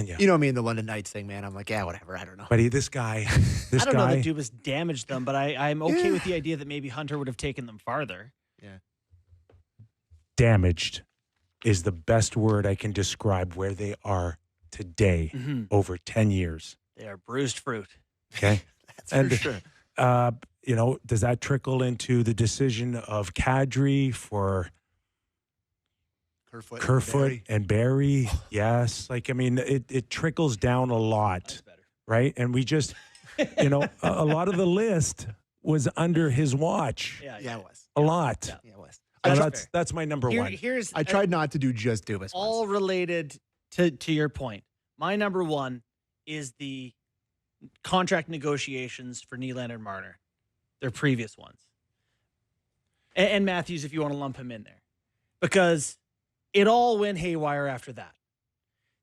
Yeah. You know me and the London Knights thing, man. I'm like, yeah, whatever. I don't know. But this guy, I don't know that Dubas damaged them, but I'm okay with the idea that maybe Hunter would have taken them farther. Yeah. damaged is the best word I can describe where they are today over 10 years. They are bruised fruit. Okay. That's for sure. Does that trickle into the decision of Kadri for Kerfoot and Barry? Yes. It trickles down a lot, right? And we just, a lot of the list was under his watch. Yeah, it was. A lot. Yeah, it was. So that's my number one. I tried not to do just Dubas. All related to your point. My number one is the contract negotiations for Nylander and Marner, their previous ones. And Matthews, if you want to lump him in there. Because it all went haywire after that.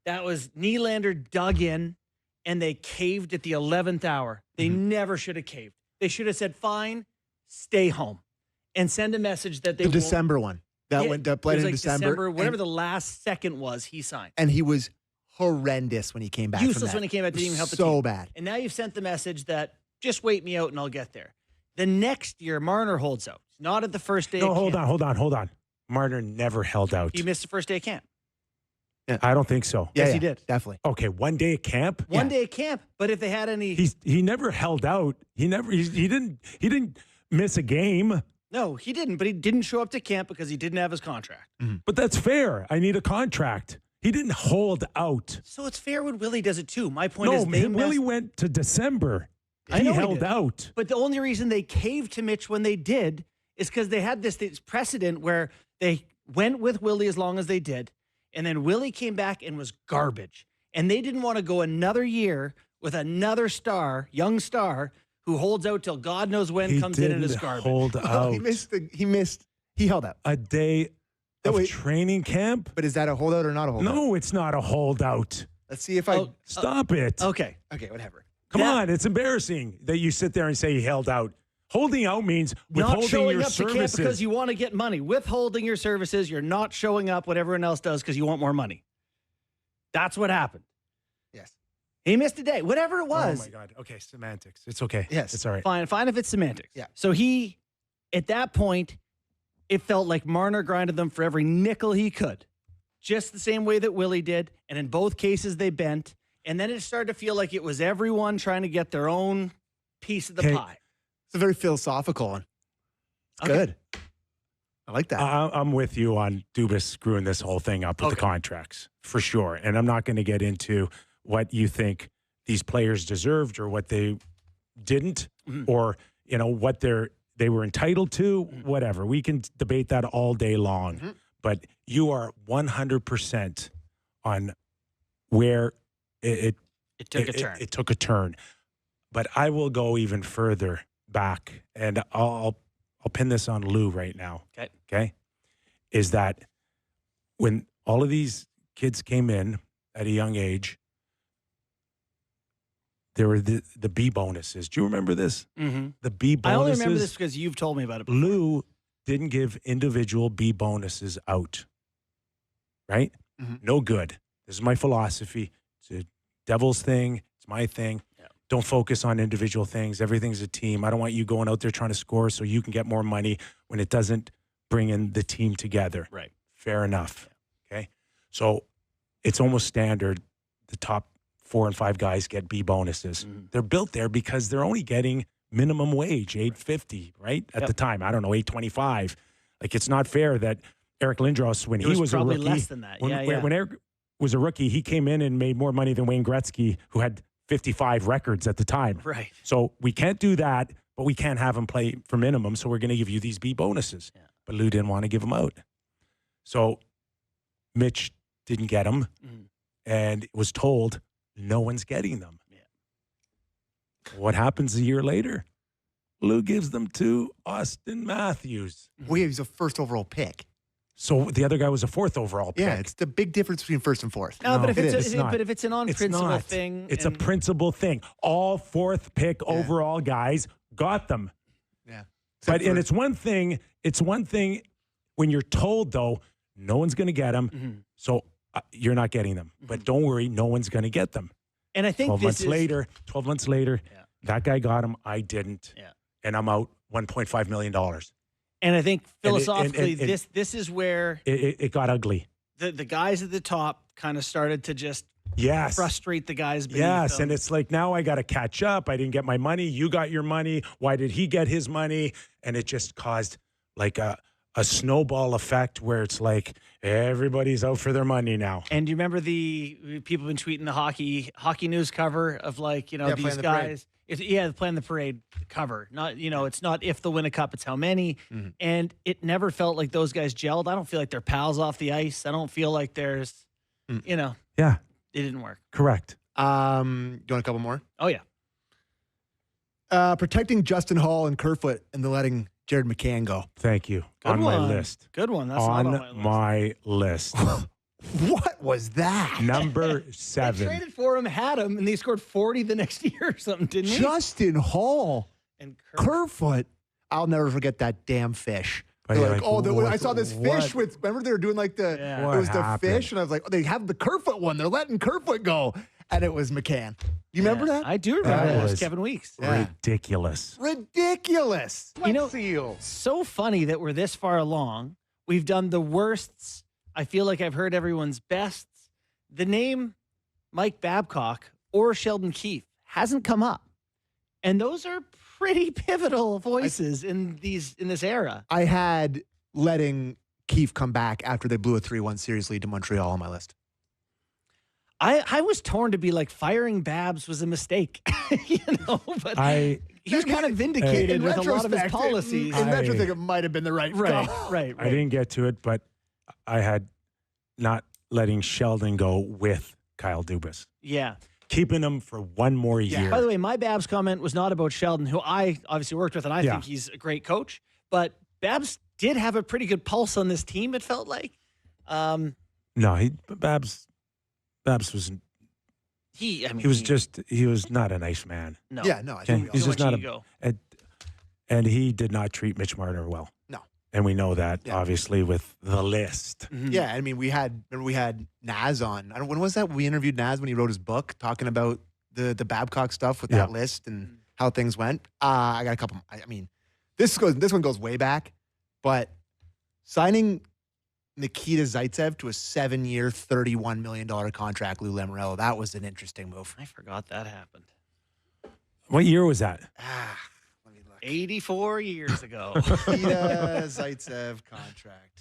That was Nylander dug in, and they caved at the 11th hour. They never should have caved. They should have said, fine, stay home. And send a message that they The December one. That played in December. Whatever the last second was, he signed. And he was horrendous when he came back. Useless when he came back. Didn't even help the team. So bad. And now you've sent the message that just wait me out and I'll get there. The next year, Marner holds out. Not at the first day of camp. Hold on. Marner never held out. He missed the first day of camp. Yeah. I don't think so. Yes, he did. Definitely. Okay, one day at camp? One day at camp. But if they had any... He never held out. He didn't miss a game. No, he didn't. But he didn't show up to camp because he didn't have his contract. But that's fair. I need a contract. He didn't hold out. So it's fair when Willie does it too. My point is Willie went to December. He held out. But the only reason they caved to Mitch when they did is because they had this precedent where they went with Willie as long as they did, and then Willie came back and was garbage. And they didn't want to go another year with another young star, who holds out till God knows when comes in and is garbage. Hold out. He held out. A day of training camp? But is that a holdout or not a holdout? No, it's not a holdout. Let's see if Stop it. Okay, whatever. Come on, it's embarrassing that you sit there and say he held out. Holding out means withholding not showing your up services. to camp because you want to get money. Withholding your services, you're not showing up what everyone else does because you want more money. That's what happened. Yes. He missed a day, whatever it was. Oh, my God. Okay, semantics. It's okay. Yes. It's all right. Fine if it's semantics. Yeah. So at that point, it felt like Marner grinded them for every nickel he could. Just the same way that Willie did. And in both cases, they bent. And then it started to feel like it was everyone trying to get their own piece of the pie. It's a very philosophical one. It's good. I like that. I'm with you on Dubas screwing this whole thing up with the contracts, for sure. And I'm not going to get into what you think these players deserved or what they didn't, or what they were entitled to, whatever. We can debate that all day long. But you are 100% on where it took a turn. It took a turn. But I will go even further back, and I'll pin this on Lou right now. Okay? Is that when all of these kids came in at a young age, there were the B bonuses. Do you remember this? The B bonuses. I only remember this because you've told me about it before. Lou didn't give individual B bonuses out, right? No good. This is my philosophy. It's a devil's thing. It's my thing. Yeah. Don't focus on individual things. Everything's a team. I don't want you going out there trying to score so you can get more money when it doesn't bring in the team together. Right. Fair enough. Yeah. Okay? So it's almost standard. The top 4 and 5 guys get B bonuses. They're built there because they're only getting minimum wage, $8.50, right? At the time, I don't know, $8.25. Like, it's not fair that Eric Lindros, when he was a rookie, less than that. When Eric was a rookie, he came in and made more money than Wayne Gretzky, who had 55 records at the time. Right. So we can't do that, but we can't have him play for minimum. So we're going to give you these B bonuses. Yeah. But Lou didn't want to give them out. So Mitch didn't get them and was told no one's getting them. Yeah. What happens a year later? Lou gives them to Austin Matthews. Well, he was a first overall pick. So the other guy was a 4th overall pick. Yeah, it's the big difference between 1st and 4th. No, but if it's an on-principle thing. It's a principle thing. All 4th pick overall guys got them. Yeah. And it's one thing when you're told, though, no one's going to get them. So you're not getting them. But don't worry, no one's going to get them. And I think 12 months later, Yeah. that guy got him. I didn't. Yeah. And I'm out $1.5 million. And I think philosophically, and this is where it got ugly. the guys at the top kind of started to just Yes. frustrate the guys beneath Yes. them. And it's like, now I got to catch up. I didn't get my money. You got your money. Why did he get his money? And it just caused like a snowball effect where it's like everybody's out for their money now. And do you remember the people been tweeting the hockey news cover of like, Yeah, these playing the parade. guys. Playing the parade cover. Not, it's not if they'll win a cup, it's how many. And it never felt like those guys gelled. I don't feel like they're pals off the ice. I don't feel like there's, Yeah, it didn't work. correct. You want a couple more? Oh, yeah. Protecting Justin Hall and Kerfoot and then letting Jared McCann go. Thank you. Good on one. my list. Good one. That's On not on my list. my list. What was that? Number They 7. traded for him, had him, and they scored 40 the next year or something, didn't they? Justin Hall, And Kerfoot. I'll never forget that damn fish. But They're you're like, like, I saw this fish what? with. Remember they were doing like the Yeah. it What was the happened? fish, and I was like, they have the Kerfoot one. They're letting Kerfoot go, and it was McCann. You remember that? I do remember That that. It was was- Kevin Weeks. Yeah. Ridiculous. Ridiculous. So funny that we're this far along. We've done the worsts. I feel like I've heard everyone's bests. The name Mike Babcock or Sheldon Keefe hasn't come up. And those are pretty pivotal voices in this era. I had letting Keefe come back after they blew a 3-1 series lead to Montreal on my list. I was torn to be like firing Babs was a mistake, but he was kind of vindicated In with a lot of his retrospect, policies. In I- retrospect, it might have been the right right, call. right, I right. didn't get to it, but I had not letting Sheldon go with Kyle Dubas. Yeah. Keeping him for one more year. By the way, my Babs comment was not about Sheldon, who I obviously worked with, and I think he's a great coach. But Babs did have a pretty good pulse on this team, it felt like. No, Babs was He was not a nice man. no. Yeah, no, I Okay? think He's just not ego. and he did not treat Mitch Marner well. No. And we know that Yeah. obviously with the list. Mhm. Yeah, I mean, we had Naz on. When was that? We interviewed Naz when he wrote his book, talking about the Babcock stuff with that list and how things went. I got a couple. I mean, this one goes way back, but signing Nikita Zaitsev to a 7-year, $31 million contract, Lou Lamoriello, that was an interesting move. I forgot that happened. What year was that? Let me look. 84 years ago. Nikita Zaitsev contract.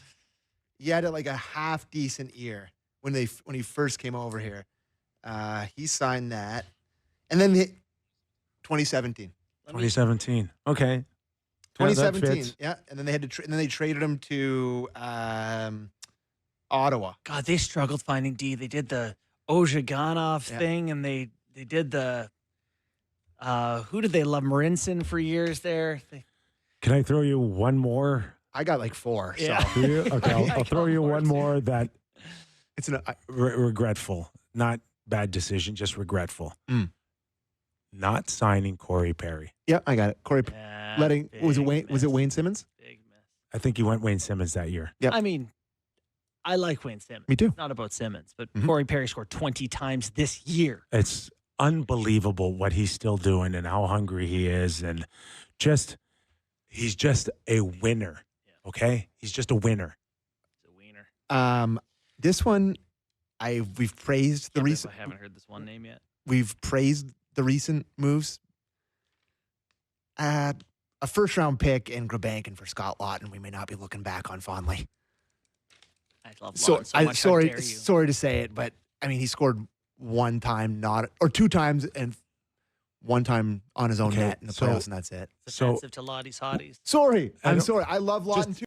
He had like a half decent year when he first came over here. He signed that, and then 2017. 2017. Okay. Yeah, that 2017, fits. yeah, and then they had to, and then they traded him to Ottawa. God, they struggled finding D. They did the Ozhiganov thing, and they did the who did they love? Marinson for years there. Can I throw you one more? I got like 4. Yeah. So Do you? Okay, I'll throw you one more that it's an regretful, not bad decision, just regretful. Not signing Corey Perry. yeah, I got it. Corey Yeah, letting was it big Wayne? Was it miss. Wayne Simmons? Big miss. I think he went Wayne Simmons that year. Yep. I mean, I like Wayne Simmons. Me too. It's not about Simmons, but Mhm. Corey Perry scored 20 times this year. It's unbelievable what he's still doing and how hungry he is, and he's just a winner. Okay, he's just a winner. It's a wiener. This one, we've praised the Can't believe recent. I haven't heard this one name yet. We've praised the recent moves. A first round pick in Grabankin for Scott Lawton. We may not be looking back on fondly. I love So Lawton so much. How sorry, dare you. sorry to say it, but I mean, he scored one time, or 2 times, and 1 time on his own Okay, net in the so- playoffs, and that's it. It's So- offensive to Lottie's Hotties. Sorry, I I'm don't- sorry. I love Lawton too.